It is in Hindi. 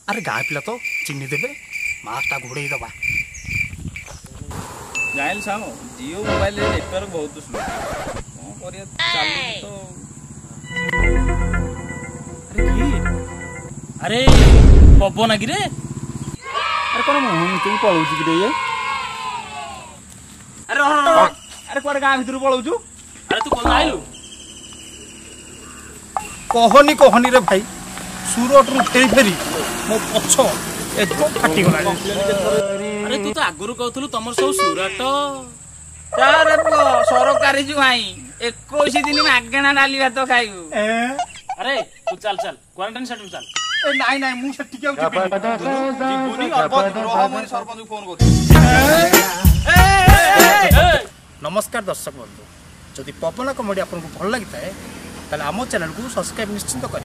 अरे गाँ पिला तो चिन्ह देवे मास्टा घोड़े दबा जाइल साम जियो मोबाइल नेटवर्क बहुत स्लो कौन करिया चालू तो अरे पवन कि रे अरे कौन मोहन तू पळौची कि रे ये अरे अरे कोड गां भितर पळौचू अरे तू कोन आइलु कहनी कहनी रे भाई सूरत रु फेरी फेरी मो पछ एकदम फाटी गला अरे तू तो आगुरु कहथलु तमर सब सुराट तारे पुओ सरकारी जुआई 21 दिन मागणा डाली भात खाइबू अरे तू चल चल क्वारंटाइन सेंटर चल ए नाइ नाइ मु से टिके जीवनी अर्ब रह मन सरपंच फोन कर नमस्कार दर्शक बंधु जदि पवन कमेडी आपको भल लगी थाए ताले आम चैनल को सब्सक्राइब निश्चिंत कर।